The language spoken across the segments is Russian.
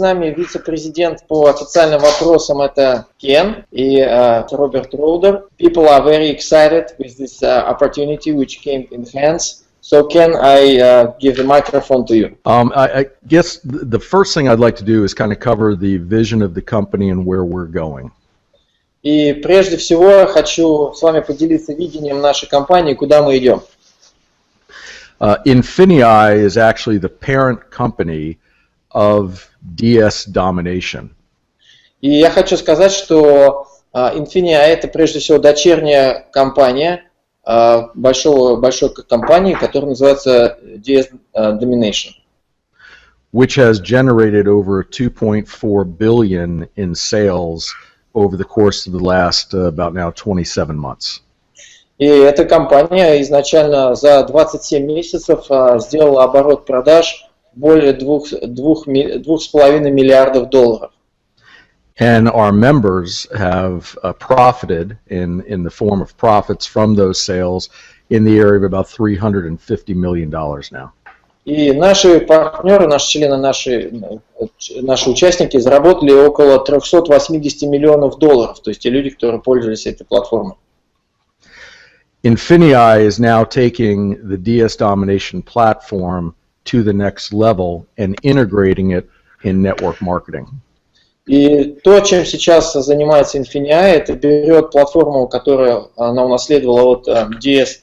нами вице-президент по официальным вопросам, это Кен и Роберт Роудер. People are very excited with this opportunity which came in hands. So Ken, I give the microphone to you. I guess the first thing I'd like to do is kind of cover the vision of the company and where we're going. И прежде всего хочу с вами поделиться видением нашей компании, куда мы идем. Infinii is actually the parent company of DS Domination. И я хочу сказать, что Infinii это прежде всего дочерняя компания большой компании, которая называется DS Domination. Which has generated over 2.4 billion in sales over the course of the last about now 27 months. И эта компания изначально за 27 месяцев сделала оборот продаж более 2,5 миллиардов долларов. And our members have profited in the form of profits from those sales in the area of about $350 million now. И наши партнеры, наши члены, наши участники заработали около 380 миллионов долларов, то есть те люди, которые пользовались этой платформой. Infinii is now taking the DS Domination platform to the next level and integrating it in network marketing. И то, чем сейчас занимается Infinii, это берет платформу, которую она унаследовала от DS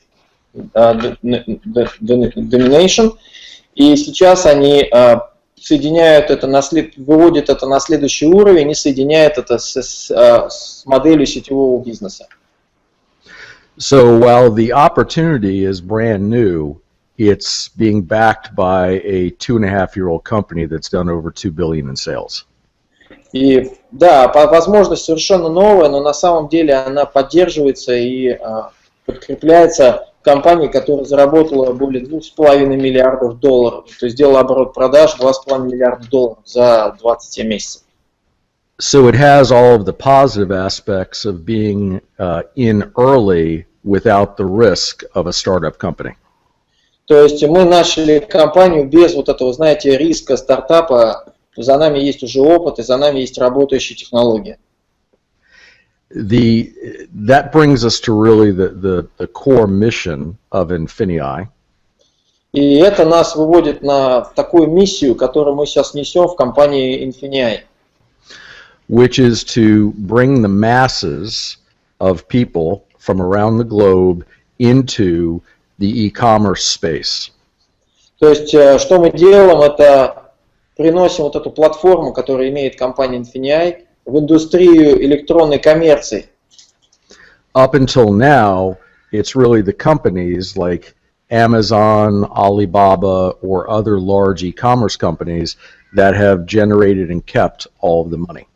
Domination, и сейчас они соединяют это, выводят это на следующий уровень и соединяют это с моделью сетевого бизнеса. So while the opportunity is brand new, it's being backed by a 2.5-year-old company that's done over $2 billion in sales. И да, возможность совершенно новая, но на самом деле она поддерживается и подкрепляется компанией, которая заработала более 2,5 миллиардов долларов, то есть сделала оборот продаж 2,5 миллиарда долларов за 27 месяцев. So it has all of the positive aspects of being in early without the risk of a startup company. То есть мы начали компанию без вот этого, знаете, риска стартапа. За нами есть уже опыт, и за нами есть работающая технология. That brings us to really the core mission of Infinii. И это нас выводит на такую миссию, которую мы сейчас несем в компании Infinii. Which is to bring the masses of people from around the globe into the e-commerce space. То есть, что мы делаем, это приносим вот эту платформу, которую имеет компания Infinii, в индустрию электронной коммерции. Up until now, it's really the companies like Amazon, Alibaba, or other large e-commerce companies that have generated and kept all of the money.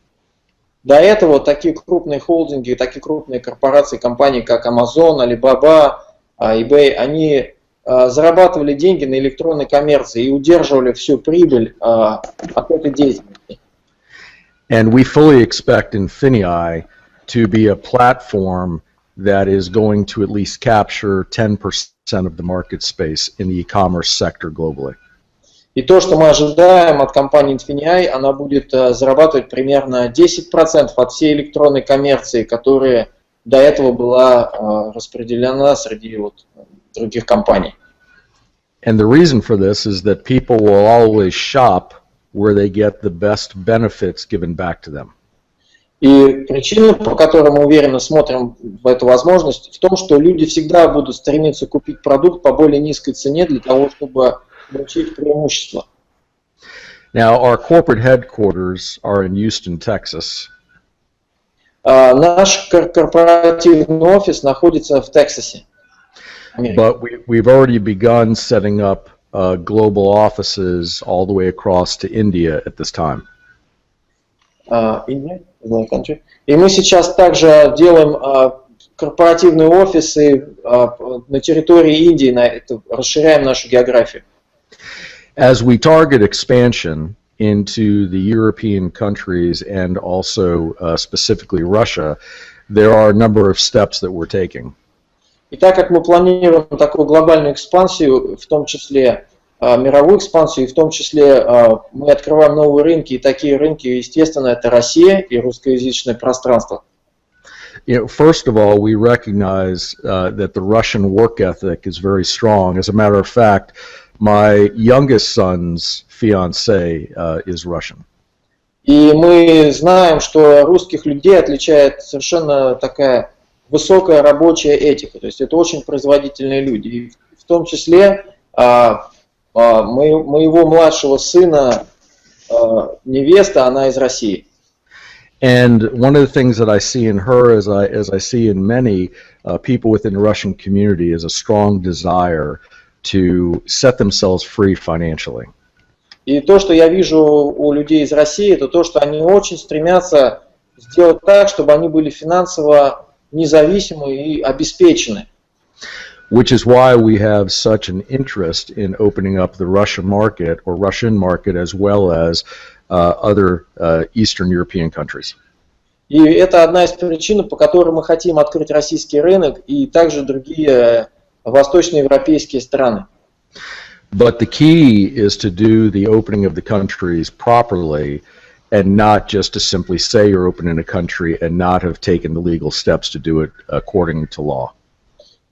До этого такие крупные холдинги, такие крупные корпорации, компании, как Amazon, Alibaba, eBay, они зарабатывали деньги на электронной коммерции и удерживали всю прибыль от этой деятельности. And we fully expect Infinii to be a platform that is going to at least capture 10% of the market space in the e-commerce sector globally. И то, что мы ожидаем от компании Infinii, она будет зарабатывать примерно 10% от всей электронной коммерции, которая до этого была распределена среди других компаний. And the reason for this is that people will always shop where they get the best benefits given back to them. И причина, по которой мы уверенно смотрим в эту возможность, в том, что люди всегда будут стремиться купить продукт по более низкой цене для того, чтобы получить преимущество. Now, our corporate headquarters are in Houston, Texas. Наш корпоративный офис находится в Тексасе. But we've already begun setting up global offices all the way across to India at this time. И мы сейчас также делаем корпоративные офисы на территории Индии, расширяем нашу географию. As we target expansion into the European countries and also specifically Russia, there are a number of steps that we're taking. И так как мы планируем такую глобальную экспансию, в том числе мировую экспансию, и в том числе мы открываем новые рынки, и такие рынки, естественно, это Россия и русскоязычное пространство. First of all, we recognize that the Russian work ethic is very strong. As a matter of fact, my youngest son's fiancé is Russian. И мы знаем, что русских людей отличает совершенно такая высокая рабочая этика. То есть это очень производительные люди. И в том числе моего младшего сына невеста, она из России. And one of the things that I see in her, as I see in many people within the Russian community, is a strong desire to set themselves free financially. И то, что я вижу у людей из России, это то, что они очень стремятся сделать так, чтобы они были финансово независимы и обеспечены. Which is why we have such an interest in opening up the Russian market or Russian market as well as other Eastern European countries. И это одна из причин, по которой мы хотим открыть российский рынок и также другие восточноевропейские страны. But the key is to do the opening of the countries properly and not just to simply say you're opening a country and not have taken the legal steps to do it according to law.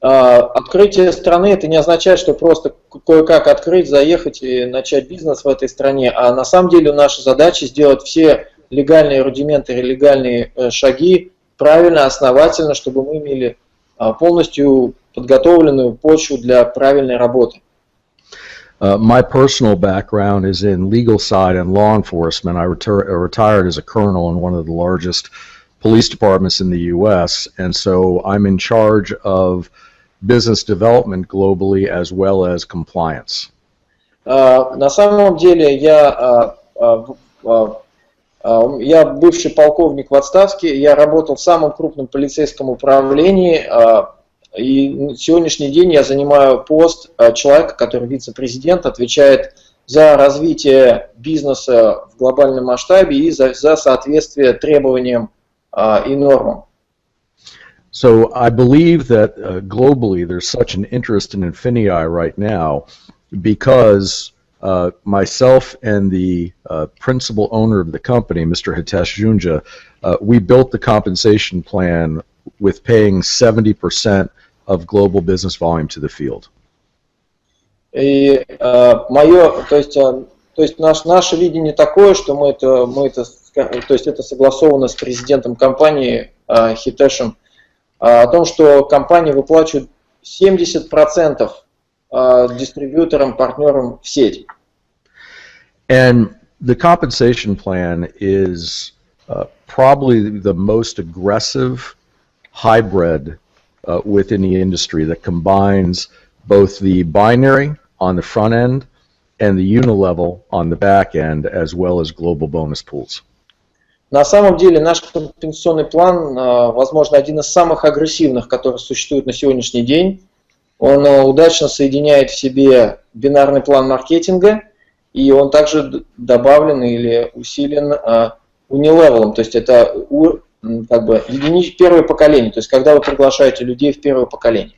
Открытие страны это не означает, что просто кое-как открыть, заехать и начать бизнес в этой стране, а на самом деле наша задача сделать все легальные рудименты, легальные шаги правильно, основательно, чтобы мы имели полностью подготовленную почву для правильной работы. My personal background is in legal side and law enforcement. I retired as a colonel in one of the largest police departments in the U.S., and so I'm in charge of business development globally as well as compliance. На самом деле я бывший полковник в отставке, я работал в самом крупном полицейском управлении, и на сегодняшний день я занимаю пост человека, который вице-президент, отвечает за развитие бизнеса в глобальном масштабе и за соответствие требованиям и нормам. So I believe that globally there's such an interest in Infinii right now because myself and the principal owner of the company, Mr. Hitesh Junja, we built the compensation plan with paying 70% of global business volume to the field. И наше видение такое, что это согласовано с президентом компании Хитешем, о том, что компания выплачивает 70% дистрибьюторам, партнерам в сеть. And the compensation plan is probably the most aggressive hybrid within the industry that combines both the binary on the front end and the unilevel on the back end, as well as global bonus pools. На самом деле наш компенсационный план, возможно, один из самых агрессивных, который существует на сегодняшний день. Он удачно соединяет в себе бинарный план маркетинга, и он также добавлен или усилен унилевелом, то есть это как бы первое поколение, то есть когда вы приглашаете людей в первое поколение.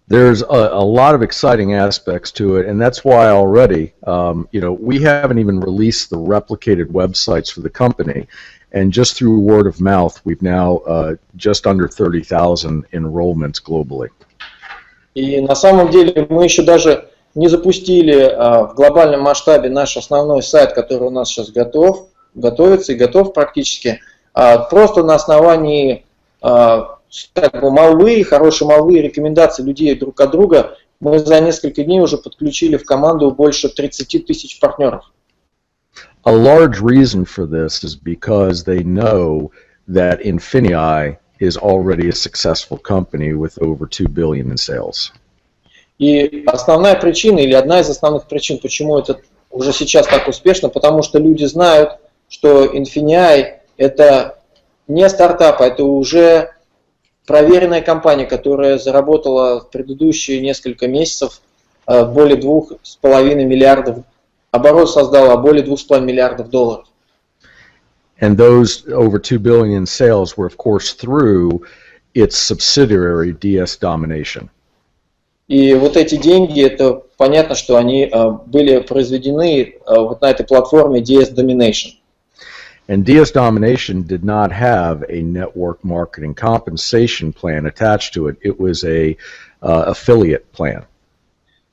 There's a lot of exciting aspects to it, and that's why already, we haven't even released the replicated websites for the company, and just through word of mouth, we've now just under 30,000 enrollments globally. И на самом деле мы еще даже не запустили в глобальном масштабе наш основной сайт, который у нас сейчас готовится и готов практически, просто на основании молвы, хорошей молвы и рекомендаций людей друг от друга, мы за несколько дней уже подключили в команду больше 30 тысяч партнеров. A large reason for this is because they know that Infinii is already a successful company with over 2 billion in sales. И основная причина, или одна из основных причин, почему это уже сейчас так успешно, потому что люди знают, что Infinii это не стартап, это уже проверенная компания, которая заработала в предыдущие несколько месяцев более 2,5 миллиардов, оборот создала более 2,5 миллиардов долларов. And those over 2 billion in sales were, of course, through its subsidiary DS Domination. И вот эти деньги, это понятно, что они были произведены вот на этой платформе DS Domination. And DS Domination did not have a network marketing compensation plan attached to it. It was a affiliate plan.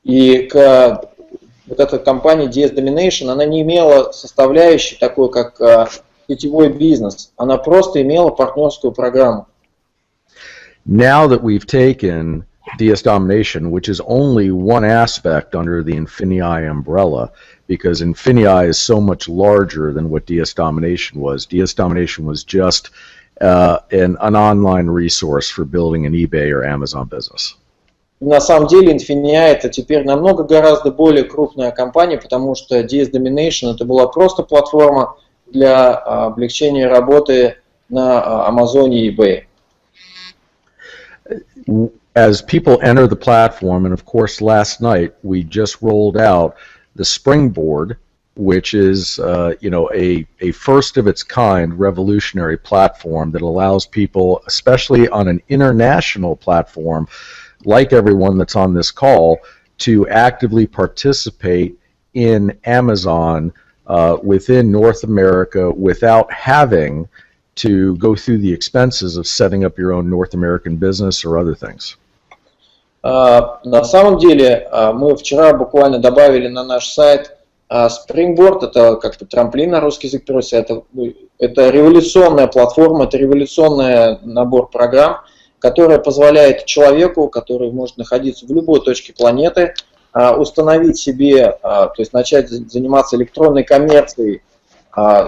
И вот эта компания DS Domination, она не имела составляющей такой, как сетевой бизнес. Она просто имела партнерскую программу. Now that we've taken DS Domination, which is only one aspect under the Infinii umbrella, because Infinii is so much larger than what DS Domination was. DS Domination was just an online resource for building an eBay or Amazon business. На самом деле Infinii это теперь намного гораздо более крупная компания, потому что DS Domination это была просто платформа для облегчения работы на Амазоне и eBay. As people enter the platform, and of course last night we just rolled out the Springboard, which is a first of its kind revolutionary platform that allows people, especially on an international platform, like everyone that's on this call, to actively participate in Amazon within North America without having to go through the expenses of setting up your own North American business or other things. На самом деле мы вчера буквально добавили на наш сайт Springboard, это как-то трамплин на русский язык переводится, это революционная платформа, это революционный набор программ, которая позволяет человеку, который может находиться в любой точке планеты, установить себе, то есть начать заниматься электронной коммерцией,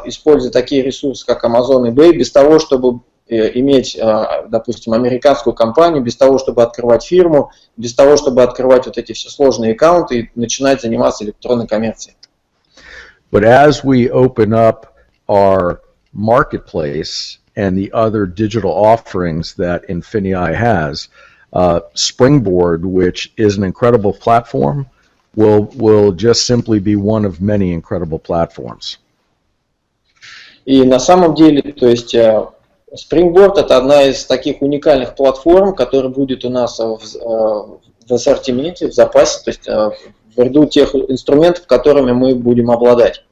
используя такие ресурсы, как Amazon и eBay, без того, чтобы иметь, допустим, американскую компанию, без того, чтобы открывать фирму, без того, чтобы открывать вот эти все сложные аккаунты и начинать заниматься электронной коммерцией. But as we open up our marketplace and the other digital offerings that Infinii has, Springboard, which is an incredible platform, will just simply be one of many incredible platforms. И на самом деле, то есть Springboard это одна из таких уникальных платформ, которая будет у нас в ассортименте, в запасе, то есть в ряду тех инструментов, которыми мы будем обладать.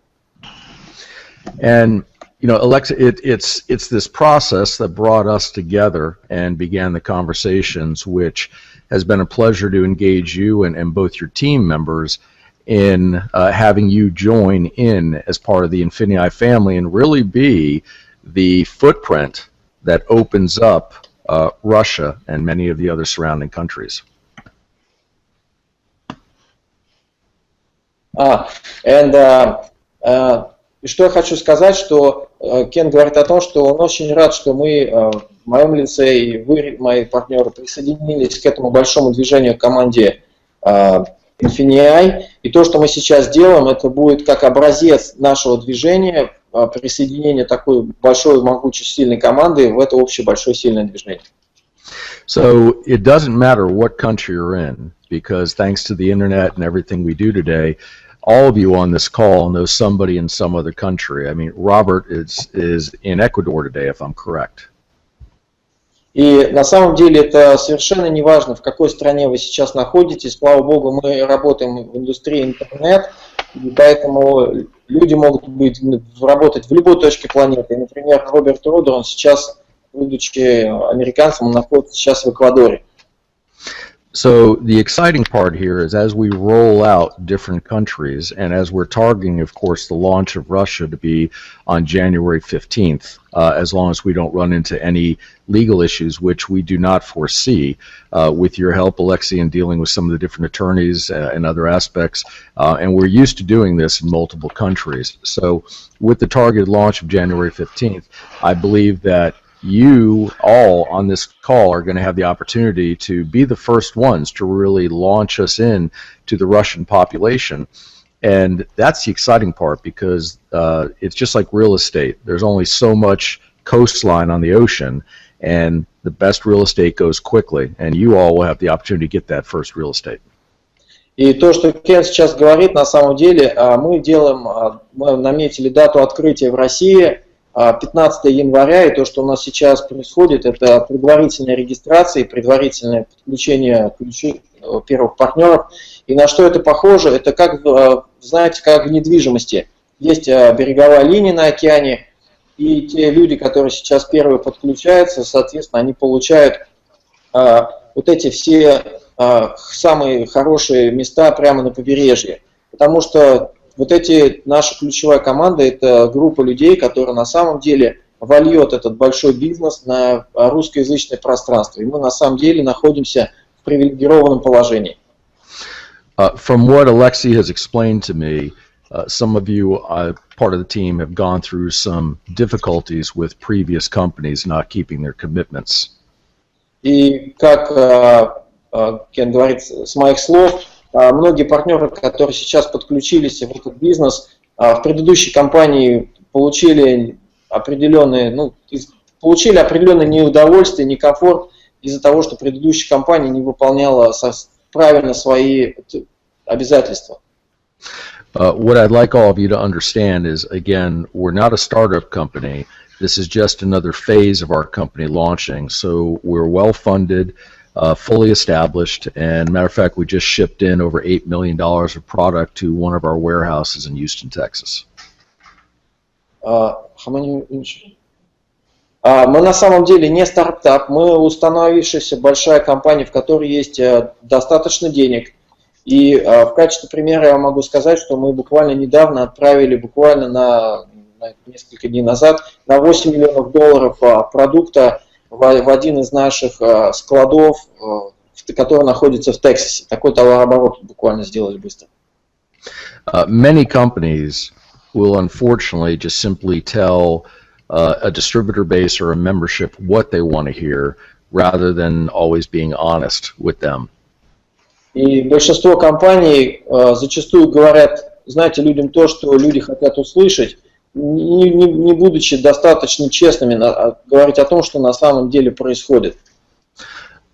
And you know, Alexa, it's this process that brought us together and began the conversations, which has been a pleasure to engage you and both your team members in having you join in as part of the Infinii family and really be the footprint that opens up Russia and many of the other surrounding countries. И что я хочу сказать, что Кен говорит о том, что он очень рад, что мы в моем лице и вы, мои партнеры, присоединились к этому большому движению команде Infinii. И то, что мы сейчас делаем, это будет как образец нашего движения, присоединение такой большой, могучей, сильной команды в это общее большое сильное движение. So it doesn't matter what country you're in, because thanks to the internet and everything we do today, all of you on this call know somebody in some other country. I mean, Robert is in Ecuador today, if I'm correct. И на самом деле это совершенно не важно, в какой стране вы сейчас находитесь. Слава Богу, мы работаем в индустрии интернет, и поэтому люди могут работать в любой точке планеты. Например, Роберт Родер, он сейчас, будучи американцем, он находится сейчас в Эквадоре. So the exciting part here is as we roll out different countries and as we're targeting, of course, the launch of Russia to be on January 15th, as long as we don't run into any legal issues, which we do not foresee, with your help, Alexei, in dealing with some of the different attorneys and other aspects. And we're used to doing this in multiple countries. So with the targeted launch of January 15th, I believe that you all on this call are going to have the opportunity to be the first ones to really launch us in to the Russian population. And that's the exciting part, because it's just like real estate. There's only so much coastline on the ocean, and the best real estate goes quickly, and you all will have the opportunity to get that first real estate. И то, что Кен сейчас говорит, на самом деле мы наметили дату открытия в России 15 января, и то, что у нас сейчас происходит, это предварительная регистрация и предварительное подключение первых партнеров. И на что это похоже? Это как, знаете, как в недвижимости. Есть береговая линия на океане, и те люди, которые сейчас первые подключаются, соответственно, они получают вот эти все самые хорошие места прямо на побережье. Потому что вот эти, наша ключевая команда, это группа людей, которая на самом деле вольет этот большой бизнес на русскоязычное пространство. И мы на самом деле находимся в привилегированном положении. From what Alexei has explained to me, some of you, part of the team, have gone through some difficulties with previous companies not keeping their commitments. И как Кен говорит, с моих слов, многие партнеры, которые сейчас подключились в этот бизнес, в предыдущей компании получили определенные неудовольствие, некомфорт из-за того, что предыдущая компания не выполняла правильно свои обязательства. What I'd like all of you to understand is, again, we're not a startup company. This is just another phase of our company launching. So we're well funded, fully established, and matter of fact, we just shipped in over $8 million of product to one of our warehouses in Houston, Texas. Мы на самом деле не стартап, мы установившаяся большая компания, в которой есть достаточно денег. И в качестве примера я могу сказать, что мы буквально недавно отправили, буквально на несколько дней назад, на $8 миллионов продукта в один из наших складов, который находится в Тексасе. Такой товарооборот буквально сделали быстро. Many companies will unfortunately just simply tell a distributor base or a membership what they want to hear, rather than always being honest with them. И большинство компаний зачастую говорят, знаете, людям то, что люди хотят услышать, не будучи достаточно честными, говорить о том, что на самом деле происходит.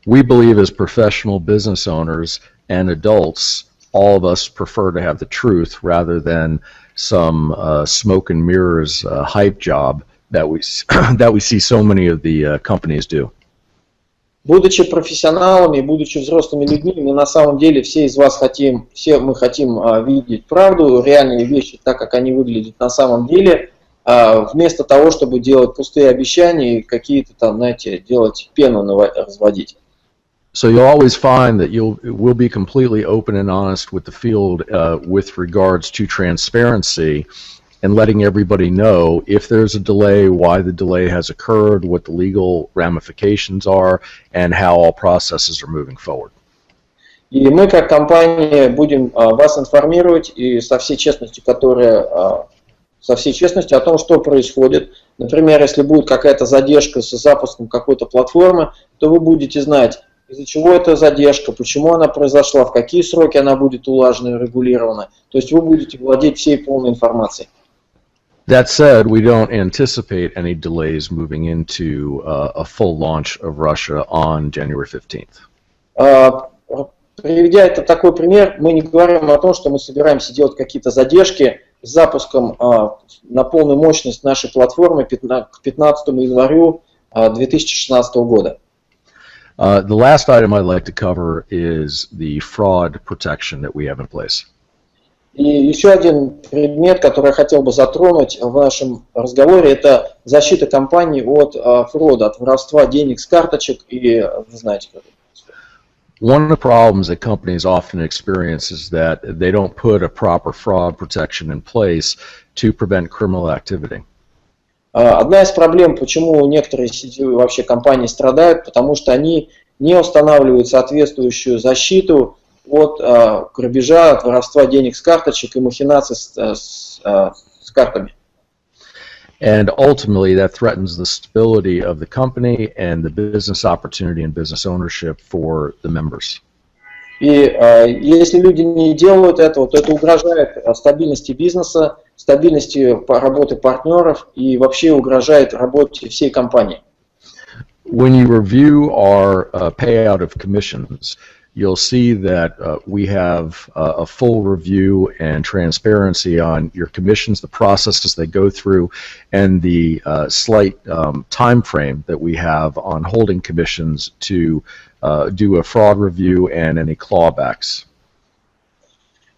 We believe as professional business owners and adults, all of us prefer to have the truth rather than some smoke and mirrors hype job that we see so many of the companies do. Будучи профессионалами, будучи взрослыми людьми, мы на самом деле все мы хотим видеть правду, реальные вещи, так как они выглядят на самом деле, вместо того, чтобы делать пустые обещания и какие-то там, знаете, делать пену разводить. So you'll always find that we'll be completely open and honest with the field with regards to transparency and letting everybody know if there's a delay, why the delay has occurred, what the legal ramifications are, and how all processes are moving forward. И мы как компания будем вас информировать и со всей честностью, о том, что происходит. Например, если будет какая-то задержка с запуском какой-то платформы, то вы будете знать, из-за чего эта задержка, почему она произошла, в какие сроки она будет улажена и регулирована. То есть вы будете владеть всей полной информацией. That said, we don't anticipate any delays moving into a full launch of Russia on January 15th. Приведя это такой пример, мы не говорим о том, что мы собираемся делать какие-то задержки с запуском на полную мощность нашей платформы к 15 январю 2016 года. The last item I'd like to cover is the fraud protection that we have in place. И еще один предмет, который я хотел бы затронуть в нашем разговоре, это защита компании от фрода, от воровства денег с карточек и, вы знаете, как это происходит. One of the problems that companies often experience is that they don't put a proper fraud protection in place to prevent criminal activity. Одна из проблем, почему некоторые сетевые вообще компании страдают, потому что они не устанавливают соответствующую защиту от грабежа, от воровства денег с карточек и махинаций с картами. And ultimately that threatens the stability of the company and the business opportunity and business ownership for the members. И если люди не делают этого, то это угрожает стабильности бизнеса, стабильности работы партнеров и вообще угрожает работе всей компании. When you review our payout of commissions, you'll see that we have a full review and transparency on your commissions, the processes they go through, and the slight time frame that we have on holding commissions to do a fraud review and any clawbacks.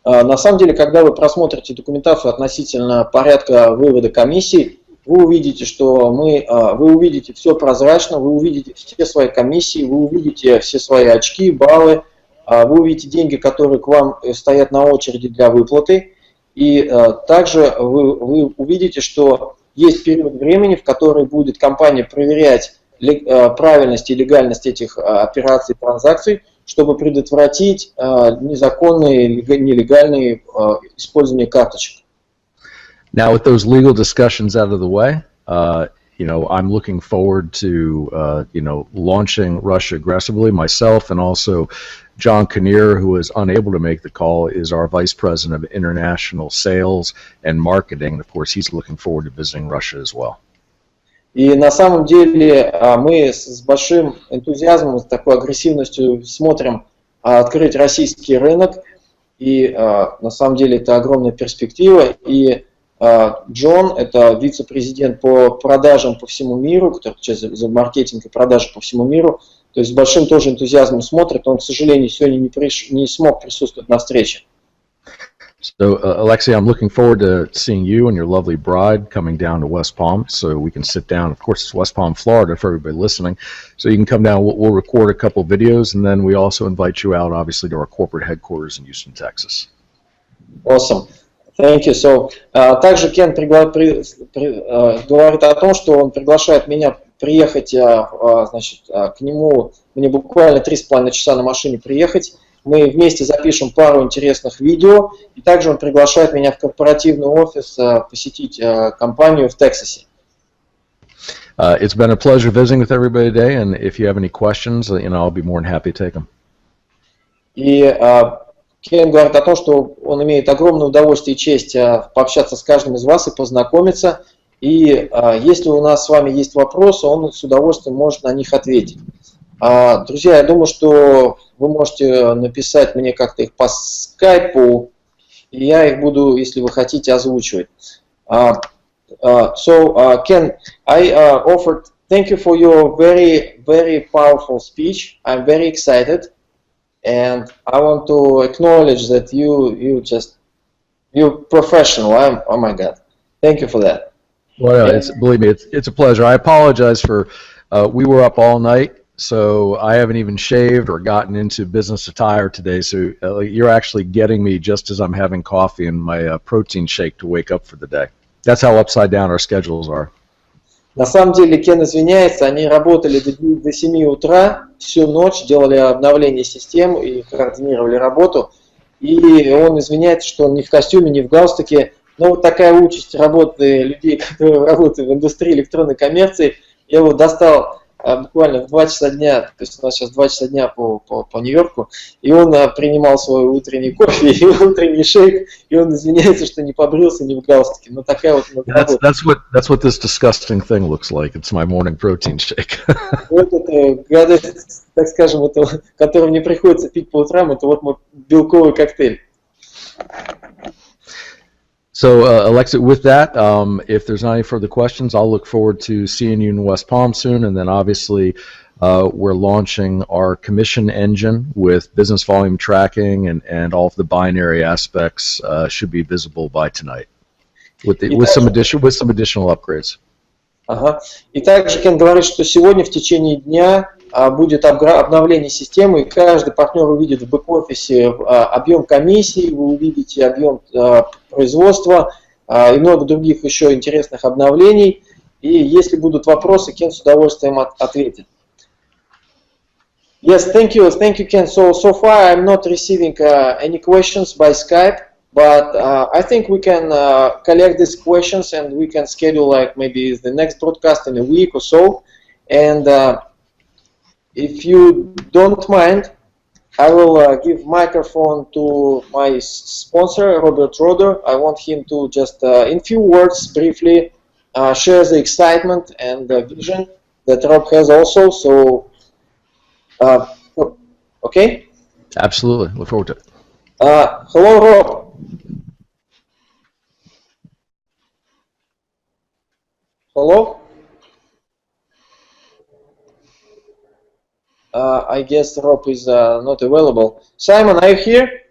На самом деле, когда вы просмотрите документацию относительно порядка вывода комиссий, вы увидите, что вы увидите все прозрачно, вы увидите все свои комиссии, вы увидите все свои очки, баллы, вы увидите деньги, которые к вам стоят на очереди для выплаты, и также вы увидите, что есть период времени, в который будет компания проверять правильность и легальность этих операций, транзакций, чтобы предотвратить незаконное или нелегальное использование карточек. Now, with those legal discussions out of the way, you know, I'm looking forward to, you know, launching Russia aggressively. Myself and also John Kinner, who is unable to make the call, is our Vice President of International Sales and Marketing. Of course, he's looking forward to visiting Russia as well. И на самом деле мы с большим энтузиазмом, с такой агрессивностью смотрим открыть российский рынок. И на самом деле это огромная перспектива. И Джон, это вице-президент по продажам по всему миру, который отвечает за маркетинг и продажи по всему миру, то есть с большим тоже энтузиазмом смотрит. Он, к сожалению, сегодня не смог присутствовать на встрече. So, Alexei, I'm looking forward to seeing you and your lovely bride coming down to West Palm so we can sit down. Of course, it's West Palm, Florida, for everybody listening. So you can come down, we'll record a couple of videos, and then we also invite you out, obviously, to our corporate headquarters in Houston, Texas. Awesome. Thank you. So, также Кен говорит о том, что он приглашает меня приехать, значит, к нему, мне буквально 3,5 часа на машине приехать. Мы вместе запишем пару интересных видео, и также он приглашает меня в корпоративный офис посетить компанию в Техасе. It's been a pleasure visiting with everybody today, and if you have any questions, you know, I'll be more than happy to take them. И Кен говорит о том, что он имеет огромное удовольствие и честь пообщаться с каждым из вас и познакомиться. И если у нас с вами есть вопросы, он с удовольствием может на них ответить. Друзья, я думаю, что вы можете написать мне как-то их по скайпу, и я их буду, если вы хотите, озвучивать. So, Ken, I offered, thank you for your very, very powerful speech. I'm very excited, and I want to acknowledge that you're professional. Oh my God, thank you for that. Well, believe me, it's a pleasure. I apologize for, we were up all night. So I haven't even shaved or gotten into business attire today. So you're actually getting me just as I'm having coffee and my protein shake to wake up for the day. That's how upside down our schedules are. На самом деле, Кен извиняется, они работали до 7 утра, всю ночь, делали обновление систем и координировали работу. И он извиняется, что он не в костюме, не в галстуке. Но вот такая участь работы людей, которые работают в индустрии электронной коммерции. Я его достал буквально в 2 часа дня, то есть у нас сейчас 2 часа дня по Нью-Йорку, и он принимал свой утренний кофе и утренний шейк, и он извиняется, что не побрился, не в галстуке. Но такая вот работа. That's what this disgusting thing looks like. It's my morning protein shake. Вот это гадость, так скажем, это, который мне приходится пить по утрам, это вот мой белковый коктейль. So, Alexa, with that, if there's not any further questions, I'll look forward to seeing you in West Palm soon. And then obviously, we're launching our commission engine with business volume tracking and all of the binary aspects should be visible by tonight with some additional upgrades. Ага. И также Кен говорит, что сегодня в течение дня будет обновление системы, и каждый партнер увидит в бэк-офисе объем комиссий, вы увидите объем производства и много других еще интересных обновлений. И если будут вопросы, Кен с удовольствием ответит. Yes, thank you, Ken. So far I'm not receiving any questions by Skype, but I think we can collect these questions and we can schedule like maybe the next broadcast in a week or so. And if you don't mind, I will give microphone to my sponsor, Robert Roder. I want him to just, in few words, briefly share the excitement and the vision that Rob has also. So, okay? Absolutely. Look forward to it. Hello, Rob. Hello? I guess Rob is not available. Simon, are you here?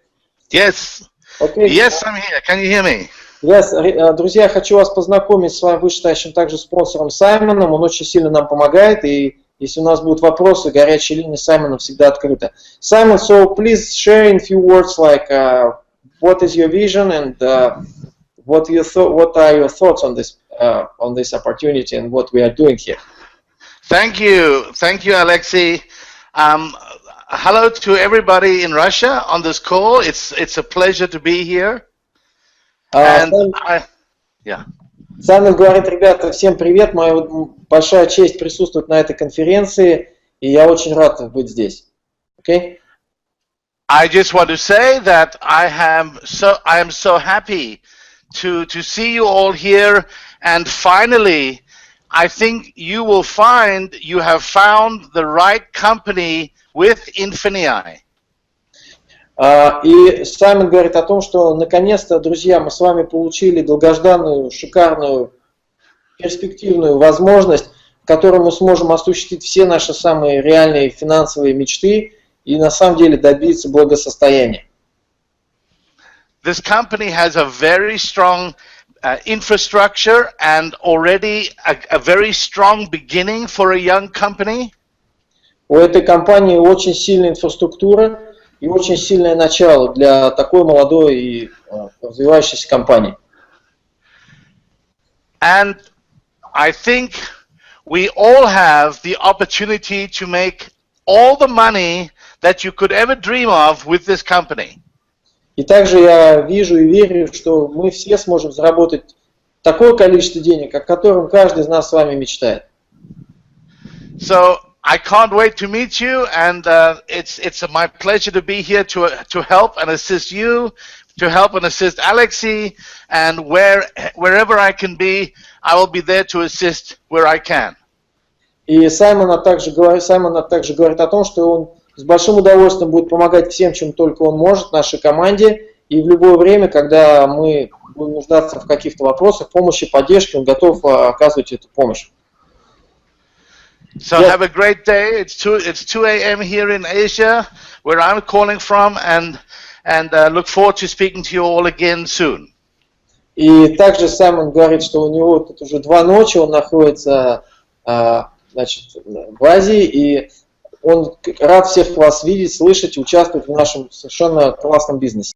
Yes. Okay. Yes, I'm here. Can you hear me? Yes. Друзья, хочу вас познакомить с вами вышестоящим также спонсором Саймоном. Он очень сильно нам помогает, и если у нас будут вопросы, горячая линия Саймона всегда открыта. Simon, so please share in few words like what is your vision and what are your thoughts on this opportunity and what we are doing here. Thank you, Alexei. Hello to everybody in Russia on this call. It's a pleasure to be here. Саймон говорит, ребята, всем привет, моя большая честь присутствовать на этой конференции, и я очень рад быть здесь. Okay? I just want to say that I am so happy to see you all here, and finally, I think you will find you have found the right company with Infinii. И Саймон говорит о том, что наконец-то, друзья, мы с вами получили долгожданную, шикарную, перспективную возможность, в которой мы сможем осуществить все наши самые реальные финансовые мечты и на самом деле добиться благосостояния. This company has a very strong infrastructure and already a very strong beginning for a young company. У этой компании очень сильная инфраструктура и очень сильное начало для такой молодой и развивающейся компании. And I think we all have the opportunity to make all the money that you could ever dream of with this company. И также я вижу и верю, что мы все сможем заработать такое количество денег, о котором каждый из нас с вами мечтает. So I can't wait to meet you, and it's my pleasure to be here to help and assist you, to help and assist Alexei, and wherever I can be, I will be there to assist where I can. И Саймон также говорит о том, что он с большим удовольствием будет помогать всем, чем только он может, нашей команде, и в любое время, когда мы будем нуждаться в каких-то вопросах, помощи, поддержке, он готов оказывать эту помощь. So have a great day. It's 2 a.m. here in Asia, where I'm calling from, and look forward to speaking to you all again soon. И также Саймон говорит, что у него тут уже 2 ночи, он находится в Азии, и он рад всех вас видеть, слышать, участвовать в нашем совершенно классном бизнесе.